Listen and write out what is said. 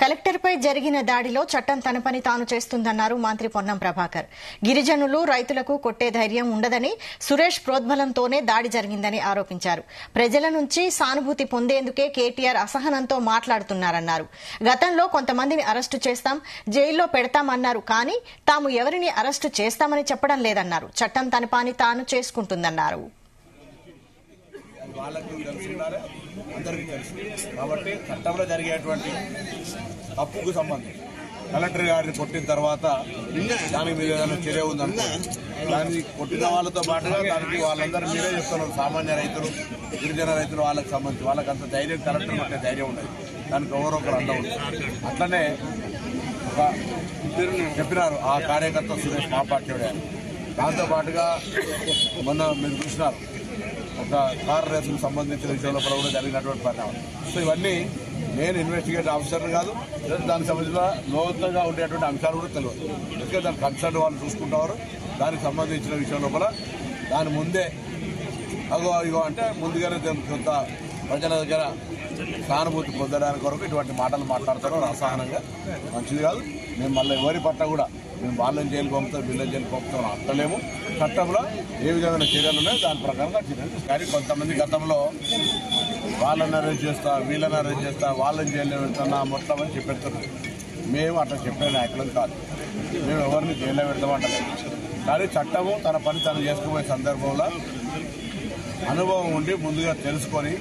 కలెక్టర్పై జరిగిన దాడిలో చట్టం తన పని తాను చేస్తుందన్నారు మంత్రి పొన్నం ప్రభాకర్. గిరిజనులు, రైతులకు కొట్టే ధైర్యం ఉండదని, సురేష్ ప్రోద్బలంతోనే దాడి జరిగిందని ఆరోపించారు. ప్రజల నుంచి సానుభూతి పొందేందుకే కేటీఆర్ అసహనంతో మాట్లాడుతున్నారన్నారు. గతంలో కొంతమందిని అరెస్టు చేస్తాం, జైల్లో పెడతామన్నారు. కానీ తాము ఎవరిని అరెస్టు చేస్తామని చెప్పడం లేదన్నారు. చట్టం తన పని తాను చేసుకుంటుందన్నారు. వాళ్ళకు తెలుసు ఉండాలి, అందరికీ తెలుసు. కాబట్టి చట్టంలో జరిగేటువంటి తప్పుకు సంబంధించి కలెక్టర్ గారిని కొట్టిన తర్వాత దానికి మీద ఏదైనా చర్య ఉందనుకో, దాన్ని కొట్టిన వాళ్ళతో పాటుగా దానికి వాళ్ళందరూ మీరే చెప్తున్నారు. సామాన్య రైతులు, గిరిజన రైతులు వాళ్ళకి సంబంధించి వాళ్ళకి అంత ధైర్యం, కలెక్టర్ కొట్టే ధైర్యం ఉండదు. దానికి ఎవరో ఒకరు అండ ఉంటుంది. అట్లనే ఒక చెప్పినారు ఆ కార్యకర్త సురేష్ మా పార్టీ. దాంతో పాటుగా మొన్న మీరు చూసినారు ఒక కార్ రేసుకు సంబంధించిన విషయంలో కూడా జరిగినటువంటి పరిణామం. సో ఇవన్నీ నేను ఇన్వెస్టిగేట్ ఆఫీసర్ని కాదు, దానికి సంబంధించిన లోతుగా ఉండేటువంటి అంశాలు కూడా తెలియదు. ఎందుకంటే దాని కన్సర్న్ వాళ్ళు చూసుకుంటారు. దానికి సంబంధించిన విషయంలో కూడా దాని ముందే ఇగో అంటే ముందుగానే కొంత ప్రజల దగ్గర సానుభూతి పొందడానికి వరకు ఇటువంటి మాటలు మాట్లాడతారో అసహనంగా మంచిది కాదు. మేము మళ్ళీ ఎవరి పట్ల కూడా మేము వాళ్ళని జైలుకి పంపుతాం, వీళ్ళని జైలుకి పంపుతాం అంటలేము. చట్టంలో ఏ విధమైన చర్యలు ఉన్నాయో దాని ప్రకారంగా చర్యలు. కానీ కొంతమంది గతంలో వాళ్ళని అరెస్ట్ చేస్తా, వీళ్ళని అరెస్ట్ చేస్తా, వాళ్ళని జైల్లో పెడతానా మొత్తం అని చెప్పెడుతున్నారు. మేము అట్లా చెప్పే నాయకులం కాదు. మేము ఎవరిని జైల్లో పెడతామంటలేదు. కానీ చట్టము తన పని తను చేసుకునే సందర్భంలో అనుభవం ఉండి ముందుగా తెలుసుకొని